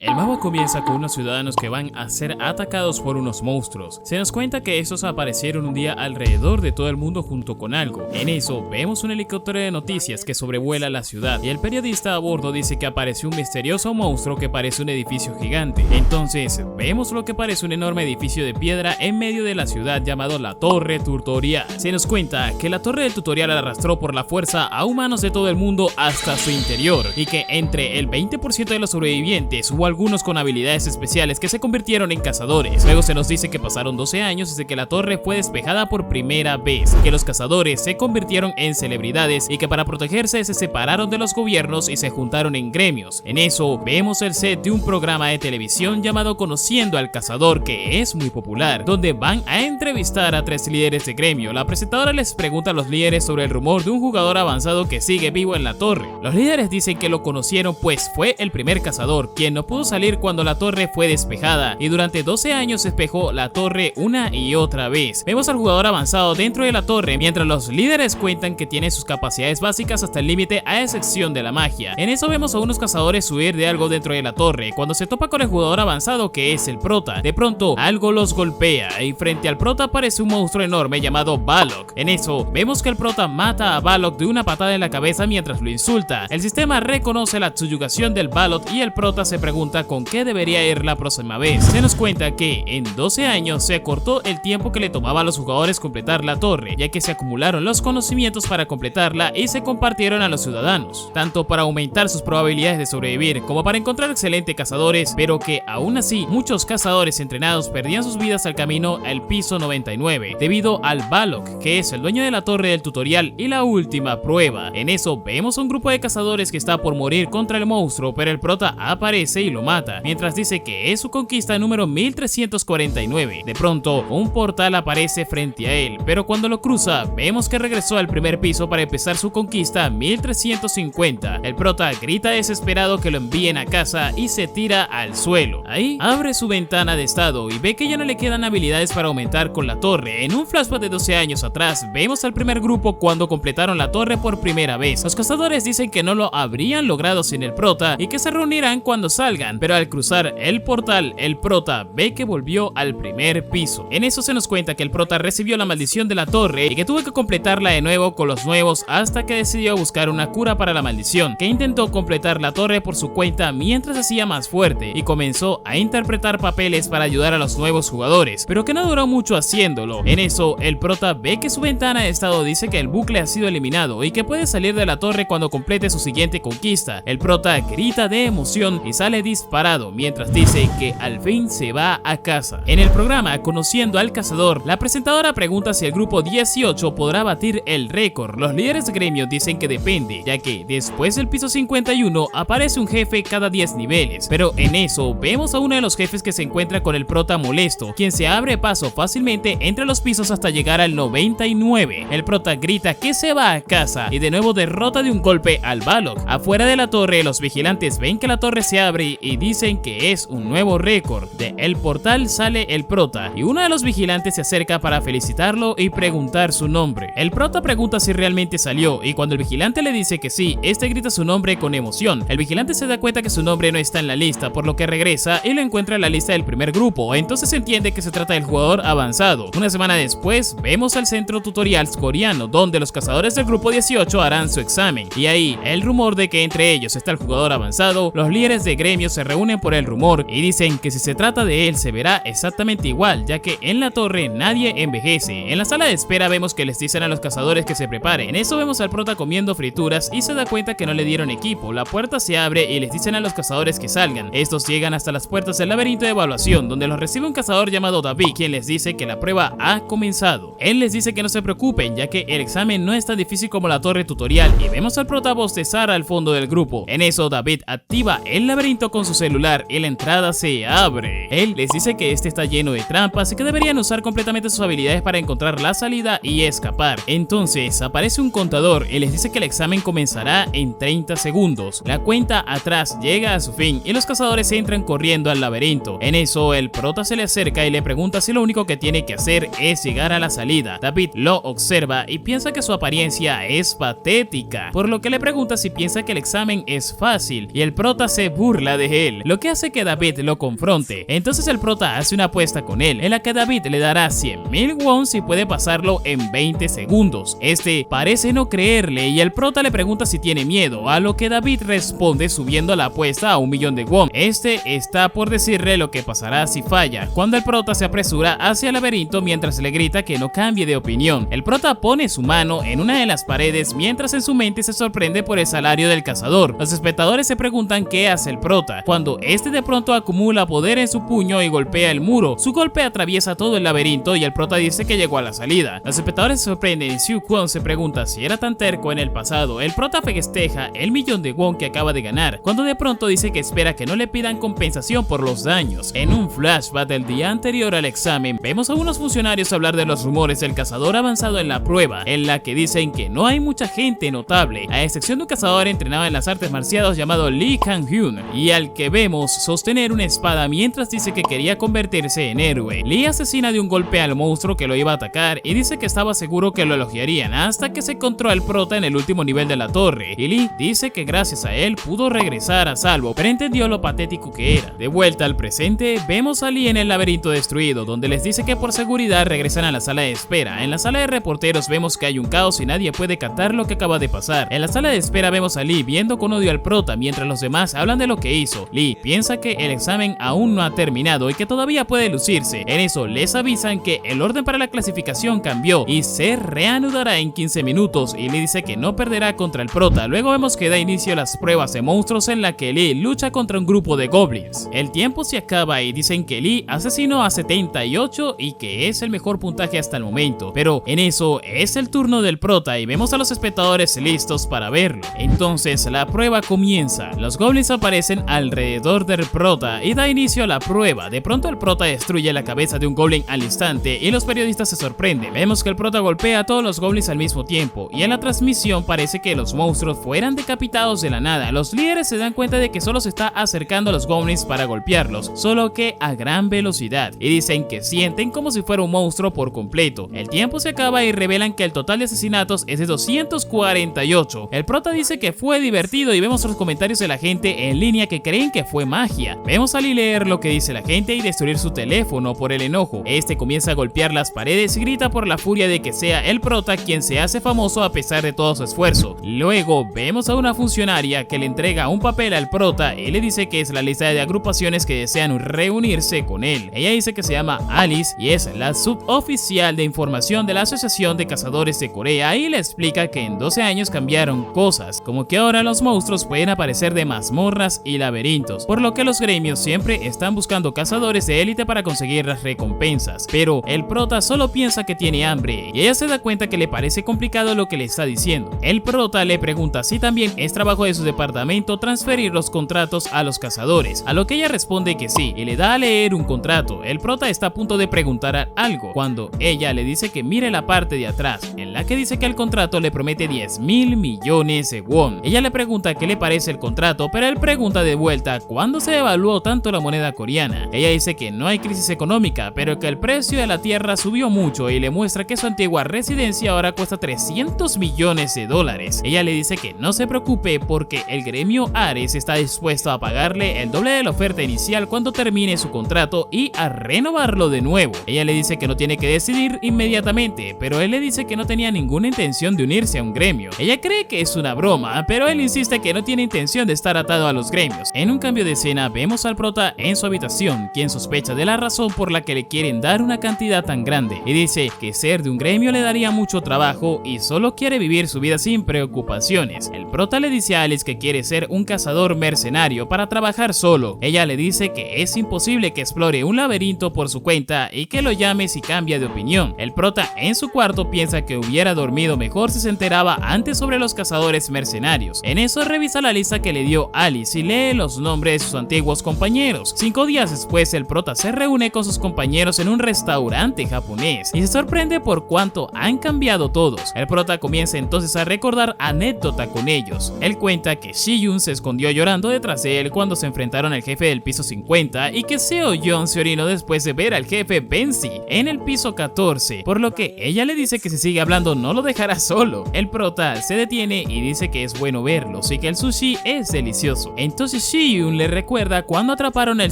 El mapa comienza con unos ciudadanos que van a ser atacados por unos monstruos. Se nos cuenta que estos aparecieron un día alrededor de todo el mundo junto con algo. En eso vemos un helicóptero de noticias que sobrevuela la ciudad y el periodista a bordo dice que apareció un misterioso monstruo que parece un edificio gigante. Entonces vemos lo que parece un enorme edificio de piedra en medio de la ciudad llamado la Torre Tutorial. Se nos cuenta que la Torre del Tutorial arrastró por la fuerza a humanos de todo el mundo hasta su interior y que entre el 20% de los sobrevivientes hubo algunos con habilidades especiales que se convirtieron en cazadores. Luego se nos dice que pasaron 12 años desde que la torre fue despejada por primera vez, que los cazadores se convirtieron en celebridades y que para protegerse se separaron de los gobiernos y se juntaron en gremios. En eso vemos el set de un programa de televisión llamado Conociendo al Cazador, que es muy popular, donde van a entrevistar a 3 líderes de gremio. La presentadora les pregunta a los líderes sobre el rumor de un jugador avanzado que sigue vivo en la torre. Los líderes dicen que lo conocieron pues fue el primer cazador, quien no pudo salir cuando la torre fue despejada y durante 12 años despejó la torre una y otra vez. Vemos al jugador avanzado dentro de la torre mientras los líderes cuentan que tiene sus capacidades básicas hasta el límite a excepción de la magia. En eso vemos a unos cazadores huir de algo dentro de la torre cuando se topa con el jugador avanzado que es el prota. De pronto algo los golpea y frente al prota aparece un monstruo enorme llamado Balok. En eso vemos que el prota mata a Balok de una patada en la cabeza mientras lo insulta. El sistema reconoce la subyugación del Balok y el prota se pregunta con qué debería ir la próxima vez. Se nos cuenta que en 12 años se acortó el tiempo que le tomaba a los jugadores completar la torre, ya que se acumularon los conocimientos para completarla y se compartieron a los ciudadanos, tanto para aumentar sus probabilidades de sobrevivir como para encontrar excelentes cazadores, pero que aún así muchos cazadores entrenados perdían sus vidas al camino al piso 99 debido al Balok, que es el dueño de la torre del tutorial y la última prueba. En eso vemos a un grupo de cazadores que está por morir contra el monstruo, pero el prota aparece y lo mata, mientras dice que es su conquista número 1349. De pronto, un portal aparece frente a él, pero cuando lo cruza, vemos que regresó al primer piso para empezar su conquista 1350. El prota grita desesperado que lo envíen a casa y se tira al suelo. Ahí abre su ventana de estado y ve que ya no le quedan habilidades para aumentar con la torre. En un flashback de 12 años atrás, vemos al primer grupo cuando completaron la torre por primera vez. Los cazadores dicen que no lo habrían logrado sin el prota y que se reunirán cuando salgan, pero al cruzar el portal, el prota ve que volvió al primer piso. En eso se nos cuenta que el prota recibió la maldición de la torre y que tuvo que completarla de nuevo con los nuevos hasta que decidió buscar una cura para la maldición, que intentó completar la torre por su cuenta mientras se hacía más fuerte y comenzó a interpretar papeles para ayudar a los nuevos jugadores, pero que no duró mucho haciéndolo. En eso el prota ve que su ventana de estado dice que el bucle ha sido eliminado y que puede salir de la torre cuando complete su siguiente conquista. El prota grita de emoción y sale disparado mientras dice que al fin se va a casa. En el programa Conociendo al Cazador, la presentadora pregunta si el grupo 18 podrá batir el récord. Los líderes de gremio dicen que depende, ya que después del piso 51 aparece un jefe cada 10 niveles, pero en eso vemos a uno de los jefes que se encuentra con el prota molesto, quien se abre paso fácilmente entre los pisos hasta llegar al 99. El prota grita que se va a casa y de nuevo derrota de un golpe al Balok. Afuera de la torre, los vigilantes ven que la torre se abre y dicen que es un nuevo récord. De el portal sale el prota y uno de los vigilantes se acerca para felicitarlo y preguntar su nombre. El prota pregunta si realmente salió y cuando el vigilante le dice que sí, este grita su nombre con emoción. El vigilante se da cuenta que su nombre no está en la lista, por lo que regresa y lo encuentra en la lista del primer grupo. Entonces se entiende que se trata del jugador avanzado. Una semana después vemos al centro tutorial coreano, donde los cazadores del grupo 18 harán su examen, y ahí el rumor de que entre ellos está el jugador avanzado. Los líderes de gremio se reúnen por el rumor y dicen que si se trata de él se verá exactamente igual, ya que en la torre nadie envejece. En la sala de espera vemos que les dicen a los cazadores que se preparen. En eso vemos al prota comiendo frituras y se da cuenta que no le dieron equipo. La puerta se abre y les dicen a los cazadores que salgan. Estos llegan hasta las puertas del laberinto de evaluación, donde los recibe un cazador llamado David, quien les dice que la prueba ha comenzado. Él les dice que no se preocupen, ya que el examen no es tan difícil como la torre tutorial, y vemos al prota bostezar al fondo del grupo. En eso David activa el laberinto con su celular y la entrada se abre. Él les dice que este está lleno de trampas y que deberían usar completamente sus habilidades para encontrar la salida y escapar. Entonces aparece un contador y les dice que el examen comenzará en 30 segundos. La cuenta atrás llega a su fin y los cazadores entran corriendo al laberinto. En eso el prota se le acerca y le pregunta si lo único que tiene que hacer es llegar a la salida. David lo observa y piensa que su apariencia es patética, por lo que le pregunta si piensa que el examen es fácil y el prota se burla de que él, lo que hace que David lo confronte. Entonces el prota hace una apuesta con él, en la que David le dará 100.000 won si puede pasarlo en 20 segundos. Este parece no creerle y el prota le pregunta si tiene miedo, a lo que David responde subiendo la apuesta a 1.000.000 de won. Este está por decirle lo que pasará si falla, cuando el prota se apresura hacia el laberinto mientras le grita que no cambie de opinión. El prota pone su mano en una de las paredes mientras en su mente se sorprende por el salario del cazador. Los espectadores se preguntan qué hace el prota, cuando este de pronto acumula poder en su puño y golpea el muro. Su golpe atraviesa todo el laberinto y el prota dice que llegó a la salida. Los espectadores se sorprenden y Siu Kwon se pregunta si era tan terco en el pasado. El prota festeja el 1.000.000 de won que acaba de ganar, cuando de pronto dice que espera que no le pidan compensación por los daños. En un flashback del día anterior al examen, vemos a unos funcionarios hablar de los rumores del cazador avanzado en la prueba, en la que dicen que no hay mucha gente notable, a excepción de un cazador entrenado en las artes marciales llamado Lee Kang-hyun, y al que vemos sostener una espada mientras dice que quería convertirse en héroe. Lee asesina de un golpe al monstruo que lo iba a atacar y dice que estaba seguro que lo elogiarían hasta que se encontró al prota en el último nivel de la torre, y Lee dice que gracias a él pudo regresar a salvo, pero entendió lo patético que era. De vuelta al presente, vemos a Lee en el laberinto destruido, donde les dice que por seguridad regresan a la sala de espera. En la sala de reporteros vemos que hay un caos y nadie puede captar lo que acaba de pasar. En la sala de espera vemos a Lee viendo con odio al prota mientras los demás hablan de lo que hizo. Lee piensa que el examen aún no ha terminado y que todavía puede lucirse. En eso les avisan que el orden para la clasificación cambió y se reanudará en 15 minutos, y Lee dice que no perderá contra el prota. Luego vemos que da inicio a las pruebas de monstruos en la que Lee lucha contra un grupo de goblins. El tiempo se acaba y dicen que Lee asesinó a 78 y que es el mejor puntaje hasta el momento, pero en eso es el turno del prota y vemos a los espectadores listos para verlo. Entonces la prueba comienza. Los goblins aparecen alrededor del prota y da inicio a la prueba. De pronto el prota destruye la cabeza de un goblin al instante y los periodistas se sorprenden. Vemos que el prota golpea a todos los goblins al mismo tiempo y en la transmisión parece que los monstruos fueran decapitados de la nada. Los líderes se dan cuenta de que solo se está acercando a los goblins para golpearlos, solo que a gran velocidad, y dicen que sienten como si fuera un monstruo por completo. El tiempo se acaba y revelan que el total de asesinatos es de 248. El prota dice que fue divertido y vemos los comentarios de la gente en línea que creen que fue magia. Vemos a Lee leer lo que dice la gente y destruir su teléfono por el enojo. Este comienza a golpear las paredes y grita por la furia de que sea el prota quien se hace famoso a pesar de todo su esfuerzo. Luego vemos a una funcionaria que le entrega un papel al prota y le dice que es la lista de agrupaciones que desean reunirse con él. Ella dice que se llama Alice y es la suboficial de información de la Asociación de Cazadores de Corea, y le explica que en 12 años cambiaron cosas, como que ahora los monstruos pueden aparecer de mazmorras y laberintos, por lo que los gremios siempre están buscando cazadores de élite para conseguir las recompensas. Pero el prota solo piensa que tiene hambre y ella se da cuenta que le parece complicado lo que le está diciendo. El prota le pregunta si también es trabajo de su departamento transferir los contratos a los cazadores, a lo que ella responde que sí y le da a leer un contrato. El prota está a punto de preguntar algo cuando ella le dice que mire la parte de atrás, en la que dice que el contrato le promete 10.000 millones de won. Ella le pregunta qué le parece el contrato, pero él pregunta de vuelta cuándo se evaluó tanto la moneda coreana. Ella dice que no hay crisis económica, pero que el precio de la tierra subió mucho y le muestra que su antigua residencia ahora cuesta 300 millones de dólares. Ella le dice que no se preocupe porque el gremio Ares está dispuesto a pagarle el doble de la oferta inicial cuando termine su contrato y a renovarlo de nuevo. Ella le dice que no tiene que decidir inmediatamente, pero él le dice que no tenía ninguna intención de unirse a un gremio. Ella cree que es una broma, pero él insiste que no tiene intención de estar atado a los gremios. En un cambio de escena vemos al prota en su habitación, quien sospecha de la razón por la que le quieren dar una cantidad tan grande, y dice que ser de un gremio le daría mucho trabajo y solo quiere vivir su vida sin preocupaciones. El prota le dice a Alice que quiere ser un cazador mercenario para trabajar solo. Ella le dice que es imposible que explore un laberinto por su cuenta y que lo llame si cambia de opinión. El prota en su cuarto piensa que hubiera dormido mejor si se enteraba antes sobre los cazadores mercenarios. En eso revisa la lista que le dio Alice y lee los nombres de sus antiguos compañeros. 5 días después el prota se reúne con sus compañeros en un restaurante japonés y se sorprende por cuánto han cambiado todos. El prota comienza entonces a recordar anécdota con ellos. Él cuenta que Shiyun se escondió llorando detrás de él cuando se enfrentaron al jefe del piso 50 y que Seo-yeon se orinó después de ver al jefe Benzi en el piso 14, por lo que ella le dice que si sigue hablando no lo dejará solo. El prota se detiene y dice que es bueno verlos y que el sushi es delicioso. Entonces Shiyun le recuerda cuando atraparon el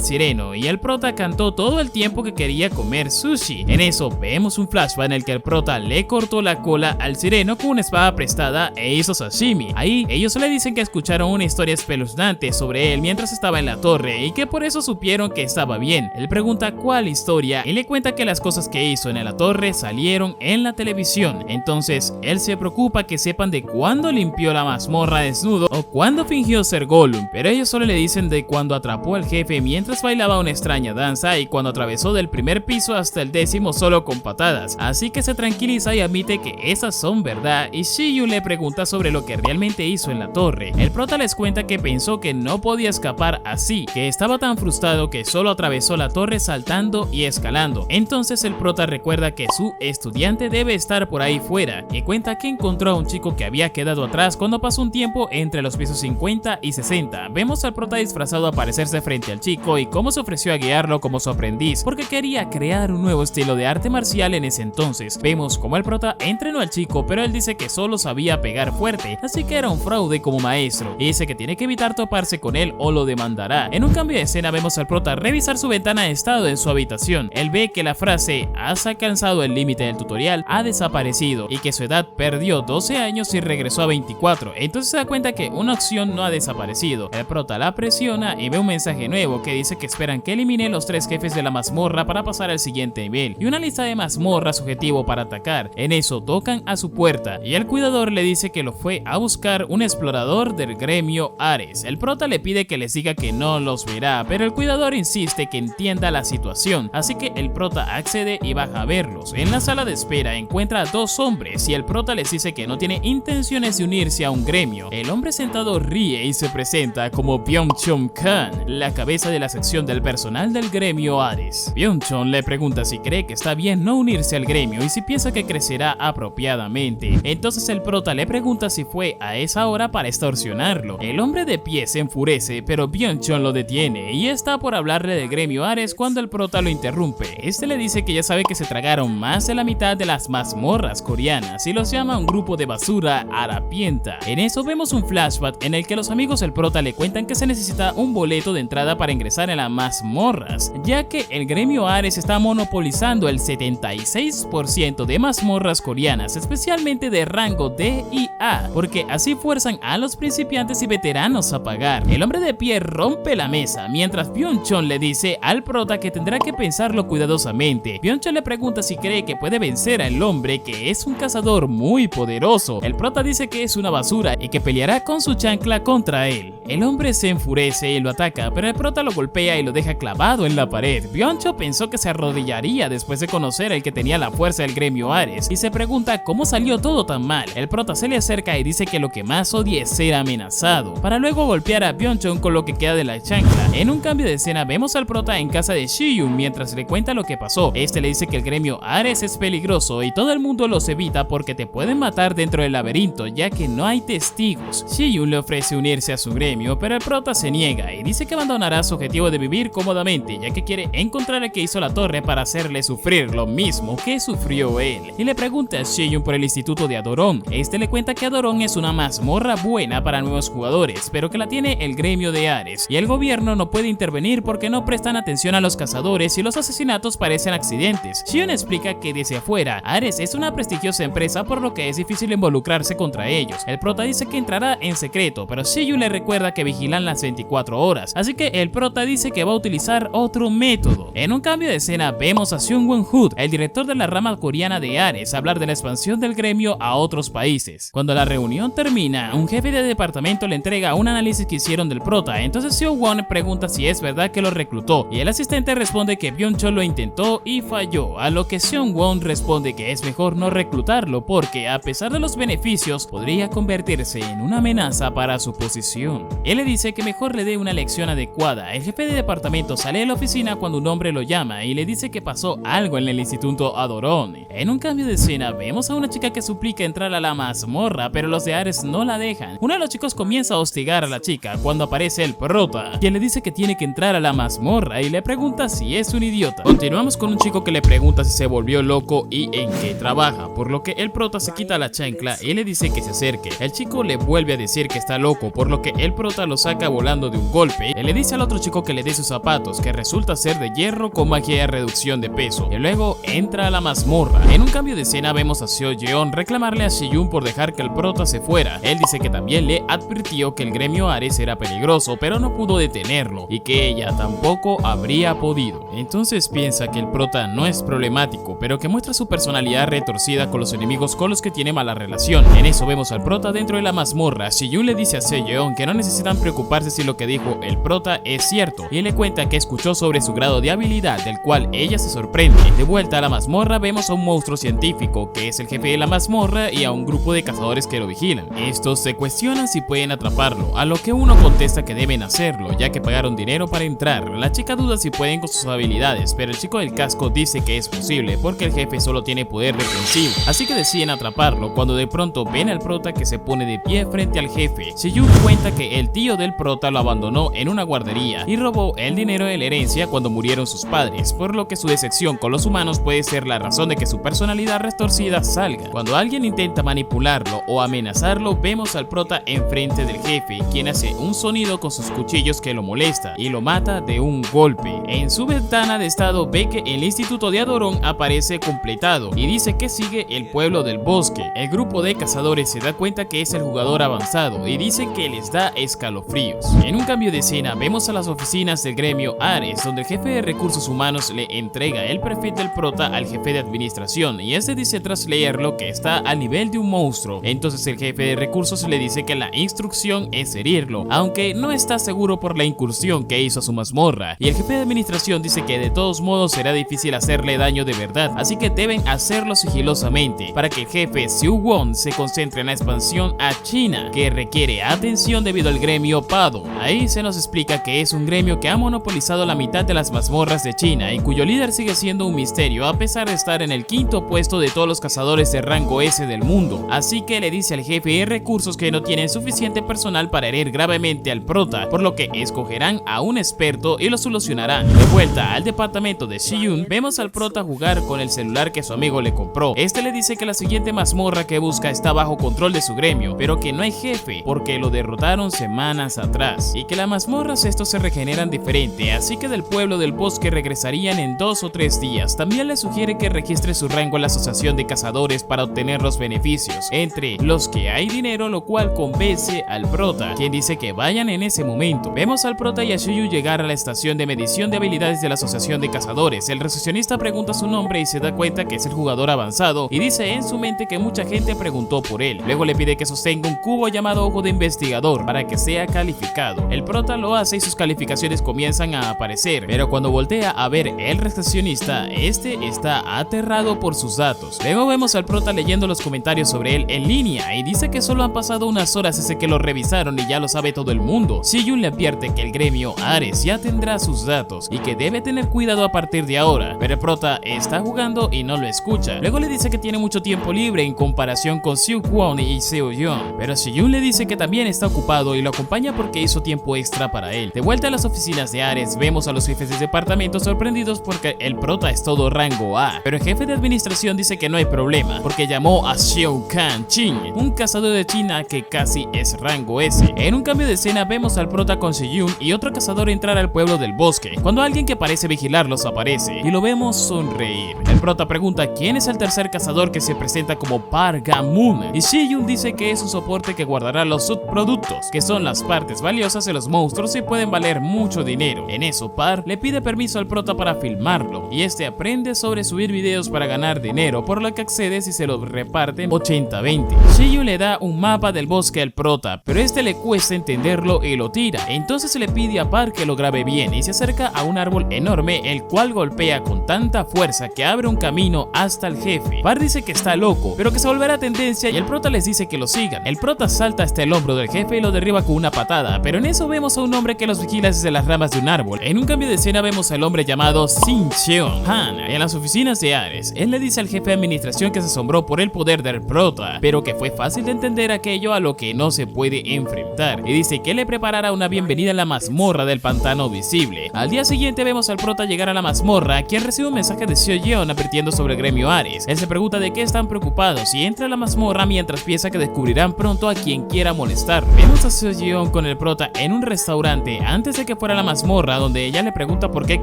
sireno y el prota cantó todo el tiempo que quería comer sushi. En eso vemos un flashback en el que el prota le cortó la cola al sireno con una espada prestada e hizo sashimi. Ahí ellos le dicen que escucharon una historia espeluznante sobre él mientras estaba en la torre y que por eso supieron que estaba bien. Él pregunta cuál historia y le cuenta que las cosas que hizo en la torre salieron en la televisión. Entonces él se preocupa que sepan de cuándo limpió la mazmorra desnudo o cuándo fingió ser Gollum, pero ellos solo le dicen de cuando atrapó al jefe mientras bailaba una extraña danza y cuando atravesó del primer piso hasta el 10º solo con patadas. Así que se tranquiliza y admite que esas son verdad y Shiyun le pregunta sobre lo que realmente hizo en la torre. El prota les cuenta que pensó que no podía escapar así, que estaba tan frustrado que solo atravesó la torre saltando y escalando. Entonces el prota recuerda que su estudiante debe estar por ahí fuera y cuenta que encontró a un chico que había quedado atrás cuando pasó un tiempo entre los pisos 50 y 60. Vemos al prota disfrazado aparecerse frente al chico y cómo se ofreció a guiarlo como su aprendiz porque quería crear un nuevo estilo de arte marcial en ese entonces. Vemos cómo el prota entrenó al chico, pero él dice que solo sabía pegar fuerte, así que era un fraude como maestro y dice que tiene que evitar toparse con él o lo demandará. En un cambio de escena vemos al prota revisar su ventana de estado en su habitación. Él ve que la frase "has alcanzado el límite del tutorial" ha desaparecido y que su edad perdió 12 años y regresó a 24. Entonces se da cuenta que una opción no ha desaparecido. El prota la presiona y ve un mensaje nuevo que dice que esperan que elimine los 3 jefes de la mazmorra para pasar al siguiente nivel y una lista de mazmorras objetivo para atacar. En eso tocan a su puerta y el cuidador le dice que lo fue a buscar un explorador del gremio Ares. El prota le pide que les diga que no los verá, pero el cuidador insiste que entienda la situación, así que el prota accede y baja a verlos. En la sala de espera encuentra a 2 hombres y el prota les dice que no tiene intenciones de unirse a un gremio. El hombre sentado ríe y se presenta como Byung-Chun Khan, la cabeza de la sección del personal del gremio Ares. Byung-Chun le pregunta si cree que está bien no unirse al gremio y si piensa que crecerá apropiadamente. Entonces el prota le pregunta si fue a esa hora para extorsionarlo. El hombre de pie se enfurece, pero Byung-Chun lo detiene y está por hablarle del gremio Ares cuando el prota lo interrumpe. Este le dice que ya sabe que se tragaron más de la mitad de las mazmorras coreanas y los llama un grupo de basura harapienta. En eso vemos un flashback en el que los amigos del prota le cuentan que se necesita un boleto de entrada para ingresar en las mazmorras, ya que el gremio Ares está monopolizando el 76% de mazmorras coreanas, especialmente de rango D y A, porque así fuerzan a los principiantes y veteranos a pagar. El hombre de pie rompe la mesa, mientras Byung-Chun le dice al prota que tendrá que pensarlo cuidadosamente. Byung-Chun le pregunta si cree que puede vencer al hombre, que es un cazador muy poderoso. El prota dice que es una basura y que peleará con su chancla contra él. El hombre se enfurece y lo ataca, pero el prota lo golpea y lo deja clavado en la pared. Byung-Chun pensó que se arrodillaría después de conocer al que tenía la fuerza del gremio Ares y se pregunta cómo salió todo tan mal. El prota se le acerca y dice que lo que más odia es ser amenazado, para luego golpear a Byung-Chun con lo que queda de la chancla. En un cambio de escena vemos al prota en casa de Shiyun mientras le cuenta lo que pasó. Este le dice que el gremio Ares es peligroso y todo el mundo los evita porque te pueden matar dentro del laberinto ya que no hay testigos. Shiyun le ofrece unirse a su gremio, pero el prota se niega y dice que abandonará su objetivo de vivir cómodamente ya que quiere encontrar al que hizo la torre para hacerle sufrir lo mismo que sufrió él. Y le pregunta a Shiyun por el instituto de Adoron. Este le cuenta que Adoron es una mazmorra buena para nuevos jugadores, pero que la tiene el gremio de Ares y el gobierno no puede intervenir porque no prestan atención a los cazadores y los asesinatos parecen accidentes. Shiyun explica que desde afuera Ares es una prestigiosa empresa por lo que es difícil involucrarse contra ellos. El prota dice que entrará en secreto, pero Shiyun le recuerda que vigilan las 24 horas, así que el prota dice que va a utilizar otro método. En un cambio de escena vemos a Seung Won-hood, el director de la rama coreana de Ares, hablar de la expansión del gremio a otros países. Cuando la reunión termina, un jefe de departamento le entrega un análisis que hicieron del prota, entonces Seung-won pregunta si es verdad que lo reclutó y el asistente responde que Byung-Chun lo intentó y falló, a lo que Seung-won responde que es mejor no reclutarlo porque a pesar de los beneficios podría convertirse en una amenaza para su posición. Él le dice que mejor le dé una lección adecuada. El jefe de departamento sale de la oficina cuando un hombre lo llama y le dice que pasó algo en el instituto Adoron. En un cambio de escena vemos a una chica que suplica entrar a la mazmorra, pero los de Ares no la dejan. Uno de los chicos comienza a hostigar a la chica cuando aparece el prota, quien le dice que tiene que entrar a la mazmorra y le pregunta si es un idiota. Continuamos con un chico que le pregunta si se volvió loco y en qué trabaja, por lo que el prota se quita la chancla y le dice que se acerque. El chico le vuelve a decir que está loco, por lo que el prota lo saca volando de un golpe. Él le dice al otro chico que le dé sus zapatos, que resulta ser de hierro con magia de reducción de peso, y luego entra a la mazmorra. En un cambio de escena vemos a Seo Yeon reclamarle a Siyun por dejar que el prota se fuera. Él dice que también le advirtió que el gremio Ares era peligroso, pero no pudo detenerlo, y que ella tampoco habría podido. Entonces piensa que el prota no es problemático, pero que muestra su personalidad retorcida con los enemigos con los que tiene mala relación. En eso vemos al prota dentro de la mazmorra. Siyun le dice a Seo Yeon que no necesitan preocuparse si lo que dijo el prota es cierto, y él le cuenta que escuchó sobre su grado de habilidad, del cual ella se sorprende. De vuelta a la mazmorra vemos a un monstruo científico, que es el jefe de la mazmorra, y a un grupo de cazadores que lo vigilan. Estos se cuestionan si pueden atraparlo, a lo que uno contesta que deben hacerlo, ya que pagaron dinero para entrar. La chica duda si pueden con sus habilidades, pero el chico del casco dice que es posible, porque el jefe solo tiene poder defensivo, así que deciden atraparlo, cuando de pronto ven al prota que se pone de pie frente al jefe. Siyun cuenta que el tío del prota lo abandonó en una guardería y robó el dinero de la herencia cuando murieron sus padres, por lo que su decepción con los humanos puede ser la razón de que su personalidad retorcida salga. Cuando alguien intenta manipularlo o amenazarlo, vemos al prota enfrente del jefe, quien hace un sonido con sus cuchillos que lo molesta y lo mata de un golpe. En su ventana de estado ve que el instituto de Adoron aparece completado y dice que sigue el pueblo del bosque. El grupo de cazadores se da cuenta que es el jugador avanzado y dicen que les da escalofríos. En un cambio de escena vemos a las oficinas del gremio Ares, donde el jefe de recursos humanos le entrega el perfil del prota al jefe de administración, y este dice tras leerlo que está al nivel de un monstruo. Entonces el jefe de recursos le dice que la instrucción es herirlo, aunque no está seguro por la incursión que hizo a su mazmorra, y el jefe de administración dice que de todos modos será difícil hacerle daño de verdad, así que deben hacerlo sigilosamente, para que el jefe Xiu Won se concentre en la expansión a China, que requiere atención debido al gremio Pado. Ahí se nos explica que es un gremio que ha monopolizado la mitad de las mazmorras de China y cuyo líder sigue siendo un misterio a pesar de estar en el quinto puesto de todos los cazadores de rango S del mundo, así que le dice al jefe de recursos que no tienen suficiente personal para herir gravemente al prota, por lo que escogerán a un experto y lo solucionarán. De vuelta al departamento de Siyun, vemos al prota jugar con el celular que su amigo le compró. Este le dice que la siguiente mazmorra que busca está bajo control de su gremio, pero que no hay jefe porque lo derrotaron semanas atrás, y que las mazmorras estos se regeneran diferente, así que del pueblo del bosque regresarían en 2 o 3 días. También le sugiere que registre su rango en la asociación de cazadores para obtener los beneficios, entre los que hay dinero, lo cual convence al prota, quien dice que vayan en ese momento. Vemos al prota y a Shuyu llegar a la estación de medición de habilidades de la asociación de cazadores. El recepcionista pregunta su nombre y se da cuenta que es el jugador avanzado, y dice en su mente que mucha gente preguntó por él. Luego le pide que sostenga un cubo llamado ojo de investigador para que sea calificado. El prota lo hace y sus calificaciones comienzan a aparecer, pero cuando voltea a ver el recepcionista, este está aterrado por sus datos. Luego vemos al prota leyendo los comentarios sobre él en línea y dice que solo han pasado unas horas desde que lo revisaron y ya lo sabe todo el mundo. Siyun le advierte que el gremio Ares ya tendrá sus datos y que debe tener cuidado a partir de ahora, pero el prota está jugando y no lo escucha. Luego le dice que tiene mucho tiempo libre en comparación con Xiu Kwon y Seo Yeon, pero Siyun le dice que también está ocupado y lo acompaña porque hizo tiempo extra para él. De vuelta a las oficinas de Ares, vemos a los jefes de departamento sorprendidos porque el prota es todo rango A, pero el jefe de administración dice que no hay problema porque llamó a Xiao Kan Chin, un cazador de China que casi es rango S. En un cambio de escena vemos al prota con Siyun y otro cazador entrar al pueblo del bosque, cuando alguien que parece vigilarlos aparece y lo vemos sonreír. El prota pregunta quién es el tercer cazador que se presenta como Pargamun, y Siyun dice que es un soporte que guardará los subproductos, que son las partes valiosas de los monstruos y pueden valer mucho dinero. En eso Par le pide permiso al prota para filmarlo, y este aprende sobre subir videos para ganar dinero, por lo que accede si se lo reparten 80-20. Siyun le da un mapa del bosque al prota, pero este le cuesta entenderlo y lo tira. Entonces le pide a Par que lo grabe bien y se acerca a un árbol enorme, el cual golpea con tanta fuerza que abre un camino hasta el jefe. Par dice que está loco, pero que se volverá tendencia, y el prota les dice que lo sigan. El prota salta hasta el hombro del jefe y lo derriba con una patada, pero en eso vemos a un hombre que los vigila desde las ramas de un árbol. En un cambio de escena vemos al hombre llamado Shin Cheon Han en las oficinas de Ares. Él le dice al jefe de administración que se asombró por el poder del prota, pero que fue fácil de entender aquello a lo que no se puede enfrentar, y dice que le preparará una bienvenida a la mazmorra del pantano visible. Al día siguiente vemos al prota llegar a la mazmorra, quien recibe un mensaje de Seo Yeon advirtiendo sobre el gremio Ares. Él se pregunta de qué están preocupados y entra a la mazmorra mientras piensa que descubrirán pronto a quien quiera molestar. Vemos a Seo Yeon con el prota en un restaurante antes de que fuera a la mazmorra, donde ella le pregunta por qué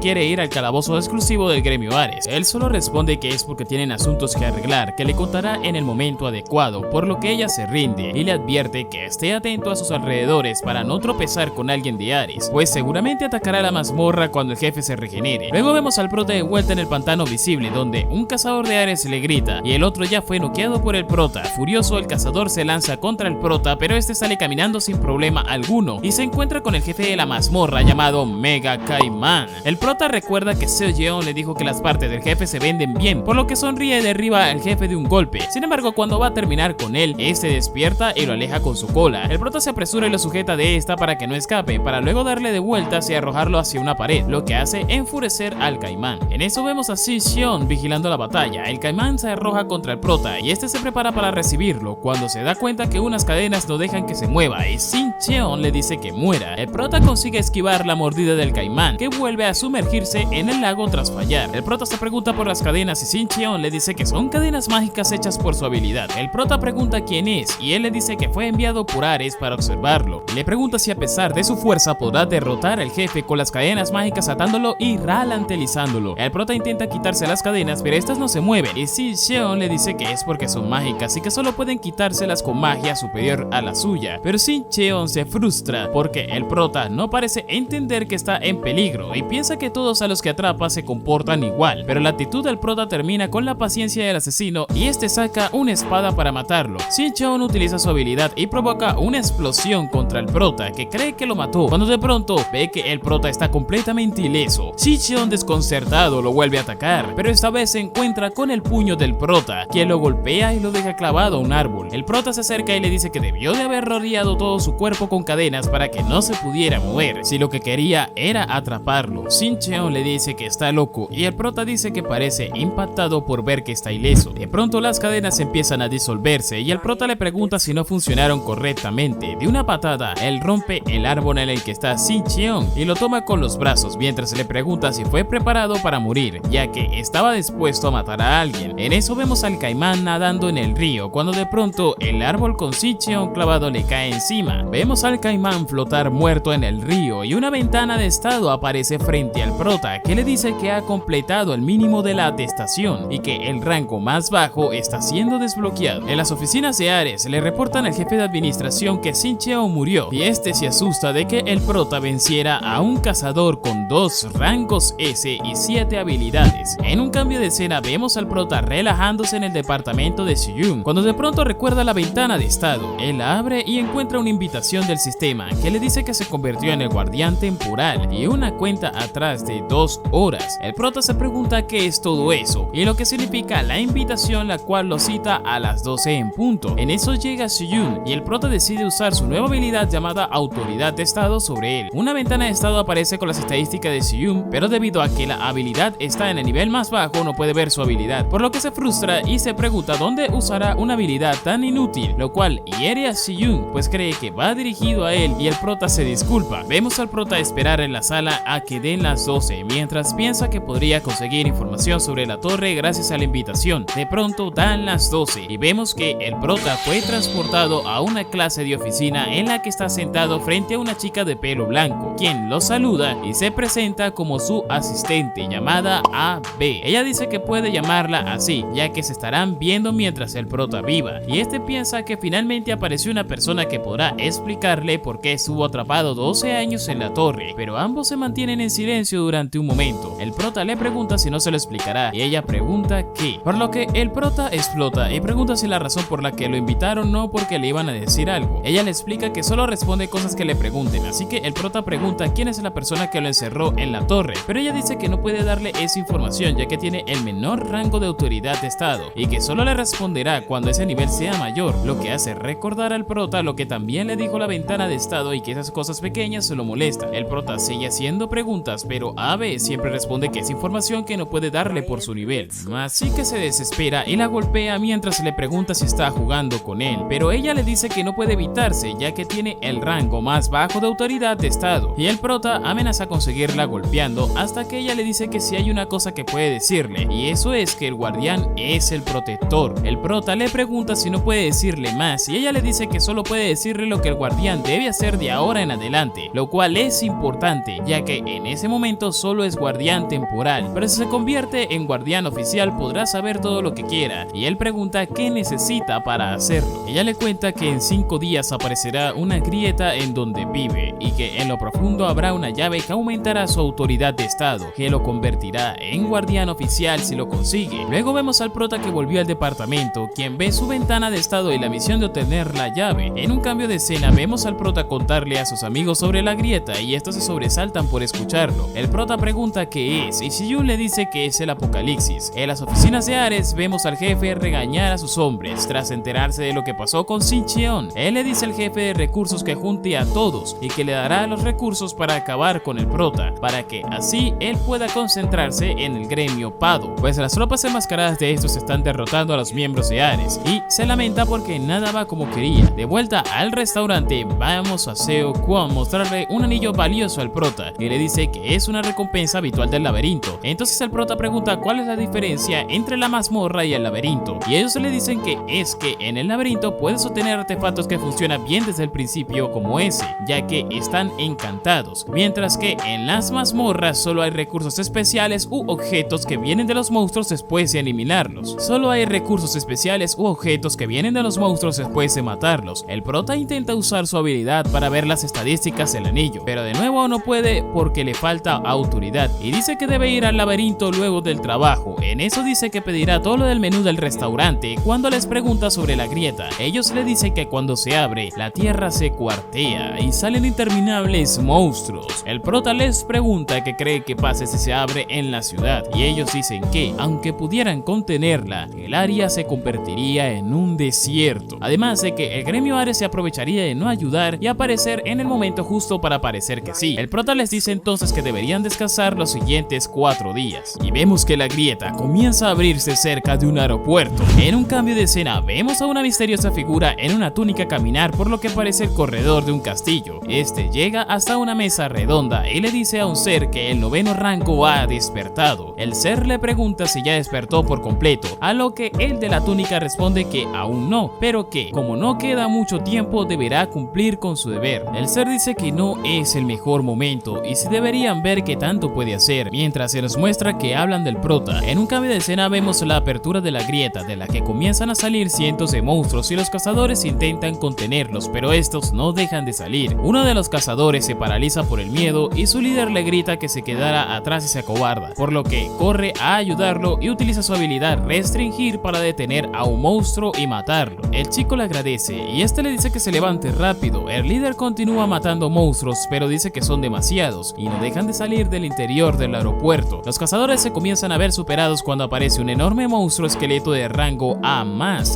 quiere ir al calabozo exclusivo del gremio Ares. Él solo responde que es porque tienen asuntos que arreglar, que le contará en el momento adecuado, por lo que ella se rinde y le advierte que esté atento a sus alrededores para no tropezar con alguien de Ares, pues seguramente atacará la mazmorra cuando el jefe se regenere. Luego vemos al prota de vuelta en el pantano visible, donde un cazador de Ares le grita y el otro ya fue noqueado por el prota. Furioso, el cazador se lanza contra el prota, pero este sale caminando sin problema alguno y se encuentra con el jefe de la mazmorra llamado Mega Caimán. El prota recuerda que Seo Yeon le dijo que las partes del jefe se venden bien, por lo que sonríe y derriba al jefe de un golpe. Sin embargo, cuando va a terminar con él, este despierta y lo aleja con su cola. El prota se apresura y lo sujeta de esta para que no escape, para luego darle de vueltas y arrojarlo hacia una pared, lo que hace enfurecer al Caimán. En eso vemos a Seo Yeon vigilando la batalla. El Caimán se arroja contra el prota y este se prepara para recibirlo, cuando se da cuenta que unas cadenas no dejan que se mueva y Seo Yeon le dice que muera. El prota consigue esquivar la mordida del Caimán, que vuelve a sumergirse en el lago tras fallar. El prota se pregunta por las cadenas y Seo Yeon le dice que son cadenas mágicas hechas por su habilidad. El prota pregunta quién es y él le dice que fue enviado por Ares para observarlo. Le pregunta si a pesar de su fuerza podrá derrotar al jefe con las cadenas mágicas atándolo y ralentizándolo. El prota intenta quitarse las cadenas, pero estas no se mueven y Seo Yeon le dice que es porque son mágicas y que solo pueden quitárselas con magia superior a la suya. Pero Seo Yeon se frustra porque el prota no parece entender que está en peligro y piensa que todos a los que atrapa se comportan igual, pero la actitud del prota termina con la paciencia del asesino y este saca una espada para matarlo. Seo Yeon utiliza su habilidad y provoca una explosión contra el prota, que cree que lo mató, cuando de pronto ve que el prota está completamente ileso. Seo Yeon, desconcertado, lo vuelve a atacar, pero esta vez se encuentra con el puño del prota, quien lo golpea y lo deja clavado a un árbol. El prota se acerca y le dice que debió de haber rodeado todo su cuerpo con cadenas para que no se pudiera mover, si lo que quería era atraparlo. Seo Yeon le dice que está loco y el prota dice que parece impactado por ver que está ileso. De pronto las cadenas empiezan a disolverse y el prota le pregunta si no funcionaron correctamente. De una patada, él rompe el árbol en el que está Seo Yeon y lo toma con los brazos, mientras le pregunta si fue preparado para morir, ya que estaba dispuesto a matar a alguien. En eso vemos al Caimán nadando en el río, cuando de pronto el árbol con Seo Yeon clavado le cae encima. Vemos al Caimán flotar muerto en el río y una ventana de estado aparece frente al prota, que le dice que ha completado el mínimo de la atestación y que el rango más bajo está siendo desbloqueado. En las oficinas de Ares le reportan al jefe de administración que Seo Yeon murió y este se asusta de que el prota venciera a un cazador con 2 rangos S y 7 habilidades. En un cambio de escena vemos al prota relajándose en el departamento de Seyun, cuando de pronto recuerda la ventana de estado. Él la abre y encuentra una invitación del sistema que le dice que se convirtió en el guardián temporal y una cuenta atrás de 2 horas. El prota se pregunta qué es todo eso y lo que significa la invitación, la cual lo cita a las 12 en punto. En eso llega Seyun y el prota decide usar su nueva habilidad llamada autoridad de estado sobre él. Una ventana de estado aparece con las estadísticas de Seyun, pero debido a que la habilidad está en el nivel más bajo no puede ver su habilidad, por lo que se frustra y se pregunta dónde usará una habilidad tan inútil, lo cual hiere a Seyun, pues cree que va dirigido a él y el prota se disculpa. Vemos al prota esperar en la sala a que den las 12, mientras piensa que podría conseguir información sobre la torre gracias a la invitación. De pronto dan las 12 y vemos que el prota fue transportado a una clase de oficina en la que está sentado frente a una chica de pelo blanco, quien lo saluda y se presenta como su asistente llamada AB. Ella dice que puede llamarla así, ya que se estarán viendo mientras el prota viva, y este piensa que finalmente apareció una persona que podrá explicarle por qué estuvo atrapado 12 años en la torre, pero ambos se mantienen en silencio durante un momento. El prota le pregunta si no se lo explicará y ella pregunta qué, por lo que el prota explota y pregunta si la razón por la que lo invitaron no porque le iban a decir algo. Ella le explica que solo responde cosas que le pregunten, así que el prota pregunta quién es la persona que lo encerró en la torre, pero ella dice que no puede darle esa información ya que tiene el menor rango de autoridad de estado y que solo le responderá cuando ese nivel sea mayor, lo que hace recordar al prota lo que también le dijo la ventana de estado y que esas cosas pequeñas se lo molestan. El prota sigue haciendo preguntas, pero AB siempre responde que es información que no puede darle por su nivel, así que se desespera y la golpea mientras le pregunta si está jugando con él, pero ella le dice que no puede evitarse ya que tiene el rango más bajo de autoridad de estado, y el prota amenaza con seguirla golpeando hasta que ella le dice que si hay una cosa que puede decirle, y eso es que el guardián es el protector. El prota le pregunta si no puede decirle más y ella le dice que solo puede decirle lo que el guardián debe ser de ahora en adelante, lo cual es importante, ya que en ese momento solo es guardián temporal, pero si se convierte en guardián oficial podrá saber todo lo que quiera, y él pregunta qué necesita para hacerlo. Ella le cuenta que en 5 días aparecerá una grieta en donde vive, y que en lo profundo habrá una llave que aumentará su autoridad de estado, que lo convertirá en guardián oficial si lo consigue. Luego vemos al prota que volvió al departamento, quien ve su ventana de estado y la misión de obtener la llave. En un cambio de escena vemos al prota contarle a sus amigos sobre la grieta y estos se sobresaltan por escucharlo. El prota pregunta qué es y Shiyun le dice que es el apocalipsis. En las oficinas de Ares vemos al jefe regañar a sus hombres tras enterarse de lo que pasó con Shin Cheon. Él le dice al jefe de recursos que junte a todos y que le dará los recursos para acabar con el prota, para que así él pueda concentrarse en el gremio Pado, pues las tropas enmascaradas de estos están derrotando a los miembros de Ares y se lamenta porque nada va como quería. De vuelta al restaurante vamos a Seo Kwon mostrarle un anillo valioso al prota y le dice que es una recompensa habitual del laberinto. Entonces el prota pregunta cuál es la diferencia entre la mazmorra y el laberinto, y ellos le dicen que es que en el laberinto puedes obtener artefactos que funcionan bien desde el principio como ese, ya que están encantados, mientras que en las mazmorras solo hay recursos especiales u objetos que vienen de los monstruos después de eliminarlos. Solo hay recursos especiales u objetos que vienen de los monstruos después de matarlos. El prota intenta usar su habilidad para ver las estadísticas del anillo, pero de nuevo no puede porque le falta autoridad y dice que debe ir al laberinto luego del trabajo. En eso dice que pedirá todo lo del menú del restaurante cuando les pregunta sobre la grieta. Ellos le dicen que cuando se abre, la tierra se cuartea y salen interminables monstruos. El prota les pregunta qué cree que pase si se abre en la ciudad y ellos dicen que, aunque pudieran contenerla, el área se convertiría en un desierto. Además de que el gremio Ares se aprovecharía de no ayudar y aparecer en el momento justo para parecer que sí. El prota les dice entonces que deberían descansar los siguientes 4 días. Y vemos que la grieta comienza a abrirse cerca de un aeropuerto. En un cambio de escena vemos a una misteriosa figura en una túnica caminar por lo que parece el corredor de un castillo. Este llega hasta una mesa redonda y le dice a un ser que el 9º rango ha despertado. El ser le pregunta si ya despertó por completo, a lo que el de la túnica responde que aún no, pero que como no queda mucho tiempo deberá cumplir con su deber. El ser dice que no es el mejor momento y se deberían ver qué tanto puede hacer, mientras se nos muestra que hablan del prota. En un cambio de escena vemos la apertura de la grieta, de la que comienzan a salir cientos de monstruos y los cazadores intentan contenerlos, pero estos no dejan de salir. Uno de los cazadores se paraliza por el miedo y su líder le grita que se quedara atrás y se acobarda, por lo que corre a ayudarlo y utiliza su habilidad restringir para detener a un monstruo y matarlo. El chico le agradece y este le dice que se levante rápido. El líder continúa matando monstruos, pero dice que son demasiados y no dejan de salir del interior del aeropuerto. Los cazadores se comienzan a ver superados cuando aparece un enorme monstruo esqueleto de rango A+.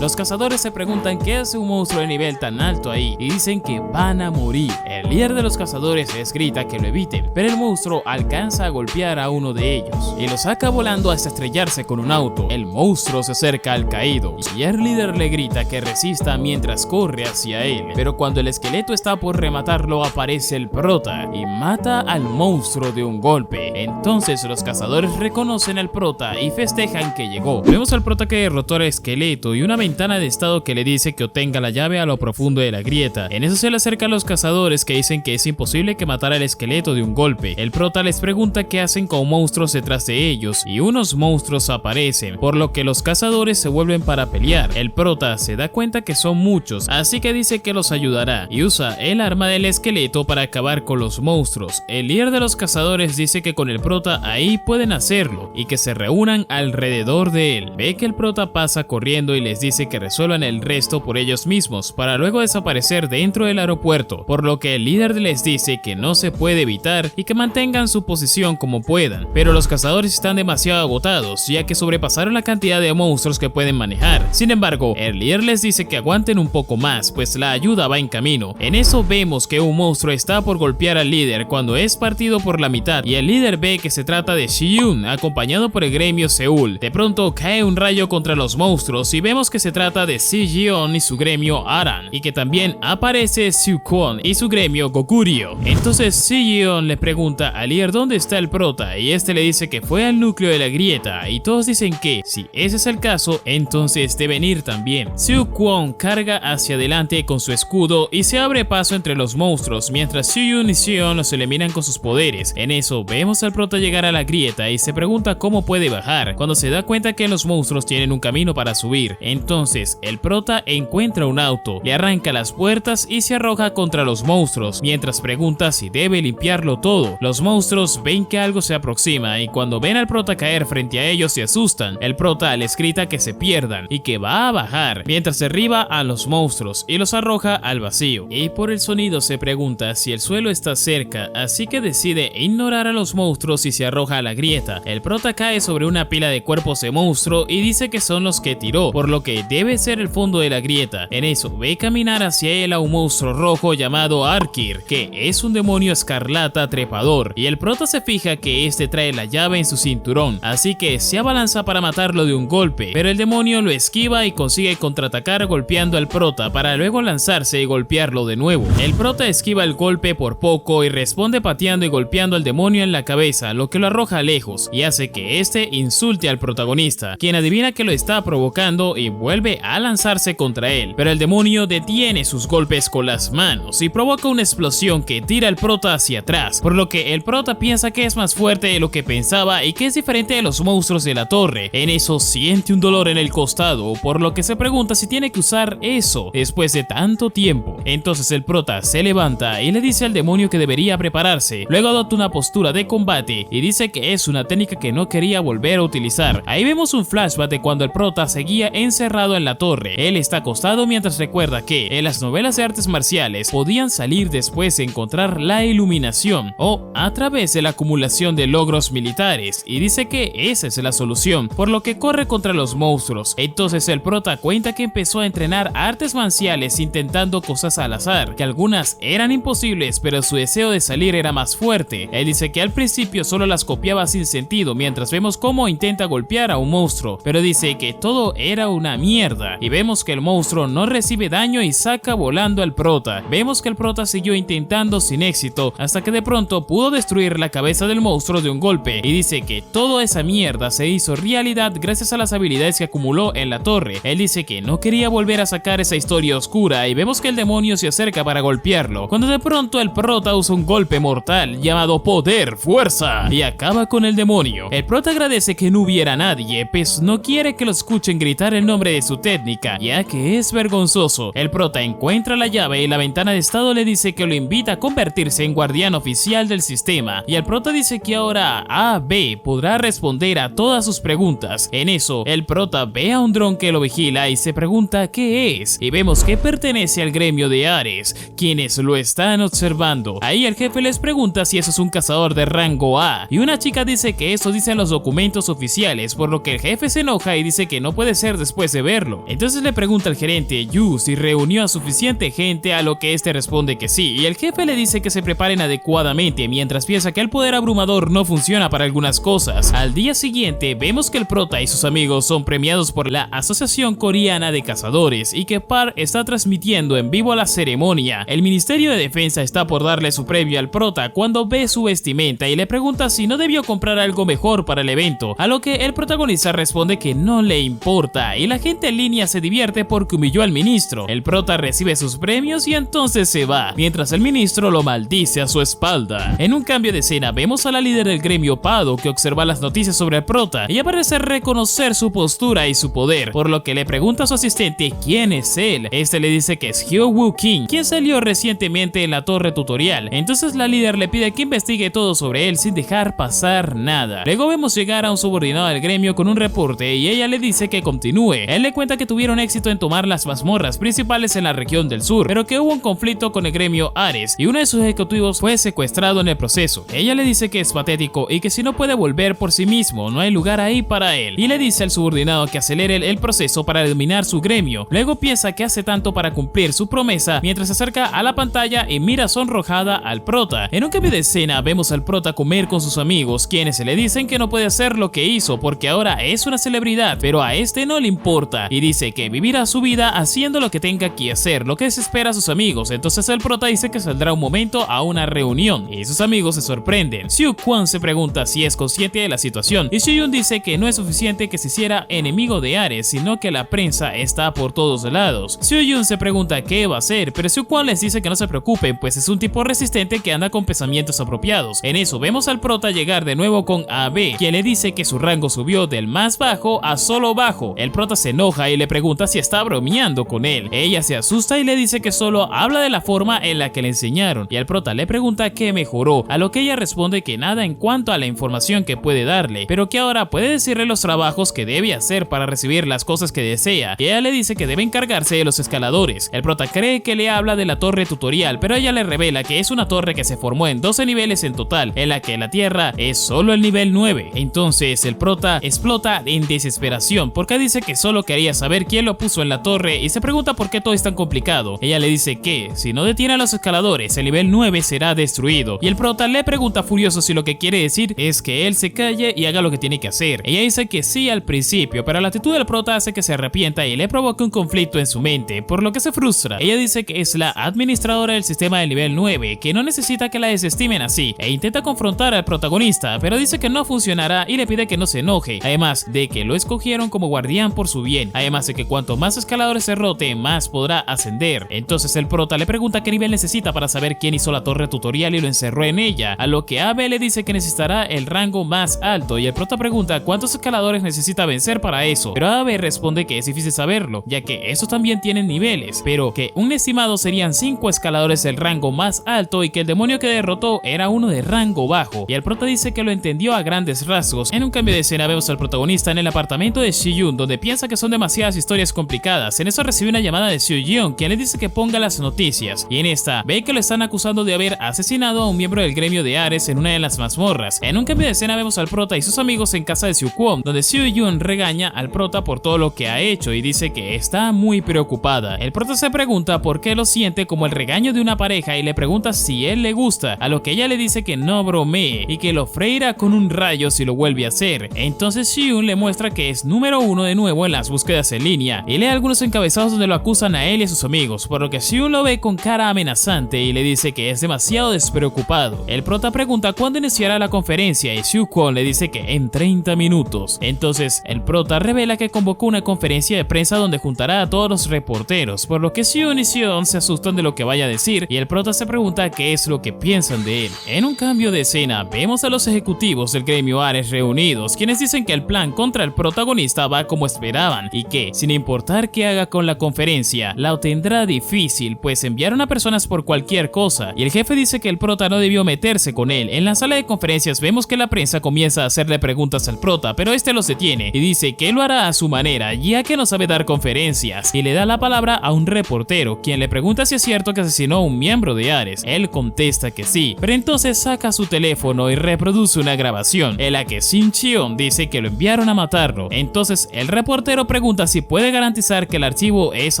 Los cazadores se preguntan qué hace un monstruo de nivel tan alto ahí y dicen que van a morir. El líder de los cazadores les grita que lo eviten, pero el monstruo alcanza a golpear a uno de ellos y lo saca volando hasta estrellarse con un auto. El monstruo se acerca al caído y el líder le grita que resista mientras corre hacia él, pero cuando el esqueleto está por rematarlo aparece el prota y mata al monstruo de un golpe. Entonces los cazadores reconocen al prota y festejan que llegó. Vemos al prota que derrotó al esqueleto y una ventana de estado que le dice que obtenga la llave a lo profundo de la grieta. En eso se le acercan los cazadores que dicen que es imposible que matara al esqueleto de un golpe. El prota les pregunta qué hacen con monstruos detrás de ellos y unos monstruos aparecen, por lo que los cazadores se vuelven para pelear. El prota se da cuenta que son muchos, así que dice que los ayudará y usa el arma del esqueleto para acabar con los monstruos. El líder de los cazadores dice que con el prota ahí pueden hacerlo y que se reúnan alrededor de él. Ve que el prota pasa corriendo y les dice que resuelvan el resto por ellos mismos para luego desaparecer dentro del aeropuerto, por lo que el líder les dice que no se puede evitar y que mantengan su posición como puedan, pero los cazadores están demasiado agotados ya que sobrepasaron la cantidad de monstruos que pueden manejar. Sin embargo, el líder les dice que aguanten un poco más, pues la ayuda va en camino. En eso vemos que un monstruo está por golpear al líder cuando es partido por la mitad y el líder ve que se trata de Shiyun acompañado por el gremio Seúl. De pronto cae un rayo contra los monstruos y vemos que se trata de Si-Yeon y su gremio Aran, y que también aparece Seok-Won y su gremio Goguryeo. Entonces Si-Yeon le pregunta al líder dónde está el prota y este le dice que fue al núcleo de la grieta y todos dicen que si ese es el caso entonces deben ir también. Seok-Won carga hacia adelante con su escudo y se abre abre paso entre los monstruos mientras Soo-Yoon y Seon los eliminan con sus poderes. En eso vemos al prota llegar a la grieta y se pregunta cómo puede bajar, cuando se da cuenta que los monstruos tienen un camino para subir. Entonces el prota encuentra un auto, le arranca las puertas y se arroja contra los monstruos, mientras pregunta si debe limpiarlo todo. Los monstruos ven que algo se aproxima y cuando ven al prota caer frente a ellos se asustan. El prota les grita que se pierdan y que va a bajar, mientras derriba a los monstruos y los arroja al vacío. Y por el sonido se pregunta si el suelo está cerca, así que decide ignorar a los monstruos y se arroja a la grieta. El prota cae sobre una pila de cuerpos de monstruo y dice que son los que tiró, por lo que debe ser el fondo de la grieta. En eso ve caminar hacia él a un monstruo rojo llamado Arkir, que es un demonio escarlata trepador, y el prota se fija que este trae la llave en su cinturón, así que se abalanza para matarlo de un golpe, pero el demonio lo esquiva y consigue contraatacar golpeando al prota para luego lanzarse y golpearlo de nuevo. El prota esquiva el golpe por poco y responde pateando y golpeando al demonio en la cabeza, lo que lo arroja lejos y hace que este insulte al protagonista, quien adivina que lo está provocando y vuelve a lanzarse contra él, pero el demonio detiene sus golpes con las manos y provoca una explosión que tira al prota hacia atrás, por lo que el prota piensa que es más fuerte de lo que pensaba y que es diferente de los monstruos de la torre. En eso siente un dolor en el costado, por lo que se pregunta si tiene que usar eso después de tanto tiempo. Entonces el prota se levanta y le dice al demonio que debería prepararse, luego adopta una postura de combate y dice que es una técnica que no quería volver a utilizar. Ahí vemos un flashback de cuando el prota seguía encerrado en la torre. Él está acostado mientras recuerda que en las novelas de artes marciales podían salir después de encontrar la iluminación o a través de la acumulación de logros militares, y dice que esa es la solución, por lo que corre contra los monstruos. Entonces el prota cuenta que empezó a entrenar artes marciales intentando cosas al azar, que algunas eran imposibles pero su deseo de salir era más fuerte. Él dice que al principio solo las copiaba sin sentido mientras vemos cómo intenta golpear a un monstruo, pero dice que todo era una mierda y vemos que el monstruo no recibe daño y saca volando al prota. Vemos que el prota siguió intentando sin éxito hasta que de pronto pudo destruir la cabeza del monstruo de un golpe y dice que toda esa mierda se hizo realidad gracias a las habilidades que acumuló en la torre. Él dice que no quería volver a sacar esa historia oscura y vemos que el demonio se acerca para golpearlo, cuando de pronto el prota usa un golpe mortal llamado poder, fuerza, y acaba con el demonio. El prota agradece que no hubiera nadie, pues no quiere que lo escuchen gritar el nombre de su técnica, ya que es vergonzoso. El prota encuentra la llave y la ventana de estado le dice que lo invita a convertirse en guardián oficial del sistema, y el prota dice que ahora AB podrá responder a todas sus preguntas. En eso, el prota ve a un dron que lo vigila y se pregunta qué es, y vemos que pertenece al gremio de Ares, quienes lo están observando. Ahí el jefe les pregunta si eso es un cazador de rango A, y una chica dice que eso dicen los documentos oficiales, por lo que el jefe se enoja y dice que no puede ser después de verlo. Entonces le pregunta al gerente Yu si reunió a suficiente gente, a lo que este responde que sí, y el jefe le dice que se preparen adecuadamente mientras piensa que el poder abrumador no funciona para algunas cosas. Al día siguiente vemos que el prota y sus amigos son premiados por la Asociación Coreana de Cazadores y que Park está transmitiendo en vivo la ceremonia. El Ministerio de Defensa está por darle su premio al prota cuando ve su vestimenta y le pregunta si no debió comprar algo mejor para el evento, a lo que el protagonista responde que no le importa y la gente en línea se divierte porque humilló al ministro. El prota recibe sus premios y entonces se va, mientras el ministro lo maldice a su espalda. En un cambio de escena vemos a la líder del gremio Pado que observa las noticias sobre el prota y parece reconocer su postura y su poder, por lo que le pregunta a su asistente quién es él. Este le dice que es Hyo Woo King, quien salió recientemente en la torre tutorial. Entonces la líder le pide que investigue todo sobre él sin dejar pasar nada. Luego vemos llegar a un subordinado del gremio con un reporte y ella le dice que continúe. Él le cuenta que tuvieron éxito en tomar las mazmorras principales en la región del sur, pero que hubo un conflicto con el gremio Ares y uno de sus ejecutivos fue secuestrado en el proceso. Ella le dice que es patético y que si no puede volver por sí mismo, no hay lugar ahí para él, y le dice al subordinado que acelere el proceso para eliminar su gremio. Luego piensa que hace tanto para cumplir su promesa mientras se acerca a la pantalla y mira sonrojada al prota. En un cambio de escena vemos al prota comer con sus amigos, quienes le dicen que no puede hacer lo que hizo porque ahora es una celebridad, pero a este no le importa y dice que vivirá su vida haciendo lo que tenga que hacer, lo que desespera a sus amigos. Entonces el prota dice que saldrá un momento a una reunión y sus amigos se sorprenden. Soo Kwon se pregunta si es consciente de la situación y Soo-Yoon dice que no es suficiente que se hiciera enemigo de Ares, sino que la prensa está por todos lados. Soo-Yoon se pregunta qué va a hacer, pero pero Seok-won les dice que no se preocupen, pues es un tipo resistente que anda con pensamientos apropiados. En eso vemos al prota llegar de nuevo con AB, quien le dice que su rango subió del más bajo a solo bajo. El prota se enoja y le pregunta si está bromeando con él. Ella se asusta y le dice que solo habla de la forma en la que le enseñaron, y el prota le pregunta qué mejoró, a lo que ella responde que nada en cuanto a la información que puede darle, pero que ahora puede decirle los trabajos que debe hacer para recibir las cosas que desea, y ella le dice que debe encargarse de los escaladores. El prota cree que le habla de la torre tutorial, pero ella le revela que es una torre que se formó en 12 niveles en total, en la que la tierra es solo el nivel 9. Entonces el prota explota en desesperación porque dice que solo quería saber quién lo puso en la torre y se pregunta por qué todo es tan complicado. Ella le dice que si no detiene a los escaladores el nivel 9 será destruido, y el prota le pregunta furioso si lo que quiere decir es que él se calle y haga lo que tiene que hacer. Ella dice que sí al principio, pero la actitud del prota hace que se arrepienta y le provoca un conflicto en su mente, por lo que se frustra. Ella dice que es la administradora del sistema del nivel 9, que no necesita que la desestimen así, e intenta confrontar al protagonista, pero dice que no funcionará y le pide que no se enoje, además de que lo escogieron como guardián por su bien, además de que cuanto más escaladores derrote, más podrá ascender. Entonces el prota le pregunta qué nivel necesita para saber quién hizo la torre tutorial y lo encerró en ella, a lo que Abe le dice que necesitará el rango más alto, y el prota pregunta cuántos escaladores necesita vencer para eso, pero Abe responde que es difícil saberlo, ya que esos también tienen niveles, pero que un estimado serían 5 escaladores del rango más alto y que el demonio que derrotó era uno de rango bajo, y el prota dice que lo entendió a grandes rasgos. En un cambio de escena vemos al protagonista en el apartamento de Shiyun, donde piensa que son demasiadas historias complicadas. En eso recibe una llamada de Soo-yeon, quien le dice que ponga las noticias, y en esta ve que lo están acusando de haber asesinado a un miembro del gremio de Ares en una de las mazmorras. En un cambio de escena vemos al prota y sus amigos en casa de Seok-won, donde Soo-yeon regaña al prota por todo lo que ha hecho y dice que está muy preocupada. El prota se pregunta por qué lo siente como el regaño de una pareja y le pregunta si él le gusta, a lo que ella le dice que no bromee y que lo freirá con un rayo si lo vuelve a hacer. Entonces Soo-yeon le muestra que es número 1 de nuevo en las búsquedas en línea y lee algunos encabezados donde lo acusan a él y a sus amigos, por lo que Soo-yeon lo ve con cara amenazante y le dice que es demasiado despreocupado. El prota pregunta cuándo iniciará la conferencia y Seok-won le dice que en 30 minutos. Entonces el prota revela que convocó una conferencia de prensa donde juntará a todos los reporteros, por lo que Soo-yeon y Seo-yeon se asustan de lo que vaya a decir y el prota se pregunta qué es lo que piensan de él. En un cambio de escena vemos a los ejecutivos del gremio Ares reunidos, quienes dicen que el plan contra el protagonista va como esperaban y que, sin importar qué haga con la conferencia, la tendrá difícil, pues enviaron a personas por cualquier cosa, y el jefe dice que el prota no debió meterse con él. En la sala de conferencias vemos que la prensa comienza a hacerle preguntas al prota, pero este los detiene y dice que lo hará a su manera, ya que no sabe dar conferencias, y le da la palabra a un reportero, quien le pregunta si es cierto que asesinó a un miembro de Ares. Él contesta que sí, pero entonces saca su teléfono y reproduce una grabación en la que Shin-cheon dice que lo enviaron a matarlo. Entonces el reportero pregunta si puede garantizar que el archivo es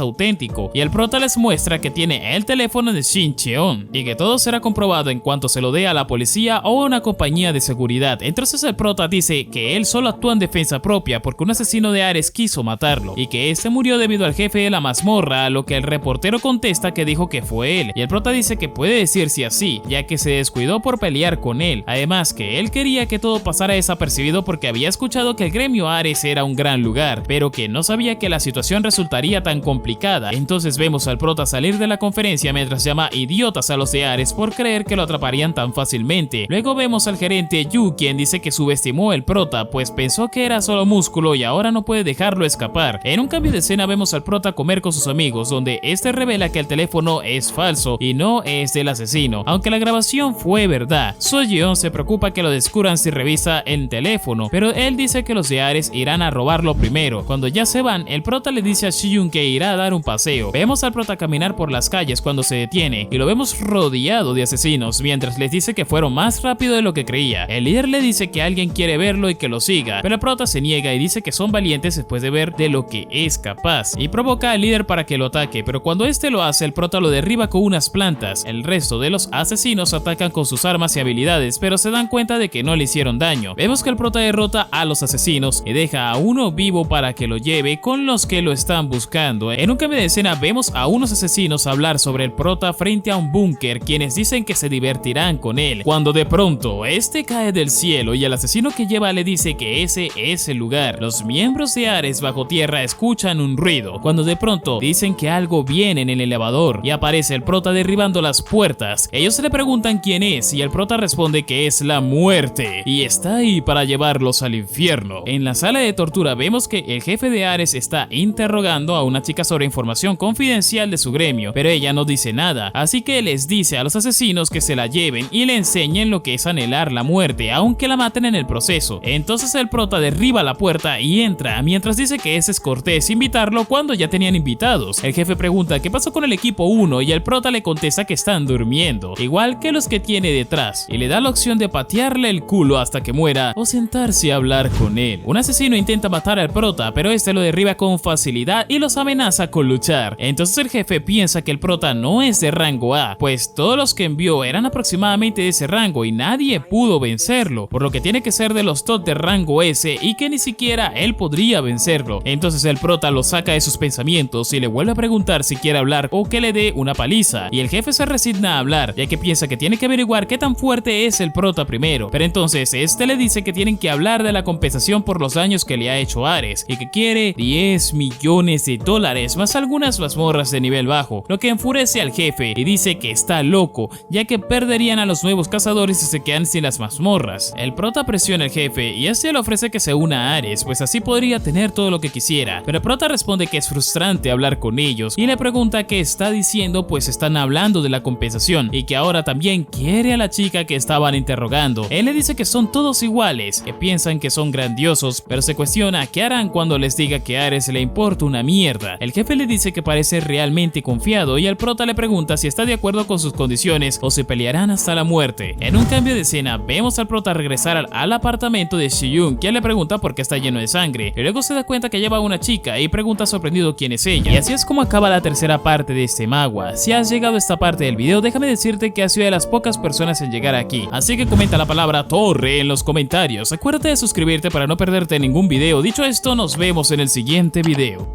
auténtico, y el prota les muestra que tiene el teléfono de Shin-cheon y que todo será comprobado en cuanto se lo dé a la policía o a una compañía de seguridad. Entonces el prota dice que él solo actúa en defensa propia porque un asesino de Ares quiso matarlo y que este murió debido al jefe de la mazmorra, a lo que el reportero contesta que dijo que fue él, y el prota dice que puede decir si así, ya que se descuidó por pelear con él, además que él quería que todo pasara desapercibido porque había escuchado que el gremio Ares era un gran lugar, pero que no sabía que la situación resultaría tan complicada. Entonces vemos al prota salir de la conferencia mientras llama idiotas a los de Ares por creer que lo atraparían tan fácilmente. Luego vemos al gerente Yu, quien dice que subestimó el prota, pues pensó que era solo músculo y ahora no puede dejarlo escapar. En un cambio de escena vemos al prota comer con sus amigos, donde este revela que el teléfono es falso y no es del asesino, aunque la grabación fue verdad. Soo-yeon se preocupa que lo descubran si revisa el teléfono, pero él dice que los de Ares irán a robarlo primero. Cuando ya se van, el prota le dice a Soo-yeon que irá a dar un paseo. Vemos al prota caminar por las calles cuando se detiene y lo vemos rodeado de asesinos, mientras les dice que fueron más rápido de lo que creía. El líder le dice que alguien quiere verlo y que lo siga, pero el prota se niega y dice que son valientes después de ver de lo que es capaz, y provoca al líder para que lo ataque, pero cuando este lo hace, el prota lo derriba con unas plantas. El resto de los asesinos atacan con sus armas y habilidades, pero se dan cuenta de que no le hicieron daño. Vemos que el prota derrota a los asesinos y deja a uno vivo para que lo lleve con los que lo están buscando. En un cambio de escena vemos a unos asesinos hablar sobre el prota frente a un búnker, quienes dicen que se divertirán con él, cuando de pronto este cae del cielo y el asesino que lleva le dice que ese es el lugar. Los miembros de Ares bajo tierra escuchan un ruido, cuando de pronto dicen que algo viene en el elevador y aparece el prota derribando las puertas. Ellos se le preguntan quién es y el prota responde que es la muerte y está ahí para llevarlos al infierno. En la sala de tortura vemos que el jefe de Ares está interrogando a una chica sobre información confidencial de su gremio, pero ella no dice nada, así que les dice a los asesinos que se la lleven y le enseñen lo que es anhelar la muerte, aunque la maten en el proceso. Entonces el prota derriba la puerta y entra, mientras dice que es cortés invitarlo cuando ya tenían invitados. El jefe pregunta qué pasó con el equipo 1 y el prota le contesta que están durmiendo, igual que los que tiene detrás, y le da la opción de patearle el culo hasta que muera o sentarse a hablar con él. Un asesino intenta matar al prota, pero este lo derriba con facilidad y los amenaza con luchar. Entonces el jefe piensa que el prota no es de rango A, pues todos los que envió eran aproximadamente de ese rango y nadie pudo vencerlo, por lo que tiene que ser de los top de rango S y que ni siquiera él podría vencerlo. Entonces el prota lo saca de sus pensamientos y le vuelve a preguntar si quiere hablar o que le dé una paliza, y el jefe se resigna a hablar, ya que piensa que tiene que averiguar qué tan fuerte es el prota primero, pero entonces este le dice que tienen que hablar de la compensación por los daños que le ha hecho Ares y que quiere 10 millones de dólares más algunas mazmorras de nivel bajo, lo que enfurece al jefe y dice que está loco, ya que perderían a los nuevos cazadores si se quedan sin las mazmorras. El prota presiona al jefe y este le ofrece que se una a Ares, pues así podría tener todo lo que quisiera, pero el prota responde que es frustrante hablar con ellos y le pregunta qué está diciendo, pues están hablando de la compensación y que ahora también quiere a la chica que estaban interrogando. Él le dice que son todos iguales, que piensan que son grandiosos, pero se cuestiona qué harán cuando les diga que a Ares le importa una mierda. El jefe le dice que parece realmente confiado y el prota le pregunta si está de acuerdo con sus condiciones o se pelearán hasta la muerte. En un cambio de escena vemos al prota regresar al apartamento de Shiyun, quien le pregunta por qué está lleno de sangre y luego se da cuenta que lleva a una chica y pregunta sorprendido quién es ella. Y así es como acaba la tercera parte de este magua. Si has llegado a esta parte del video, déjame decirte que has sido de las pocas personas en llegar aquí, así que comenta la palabra torre en los comentarios. Acuérdate de suscribirte para no perderte ningún video. Dicho esto, nos vemos en el siguiente video.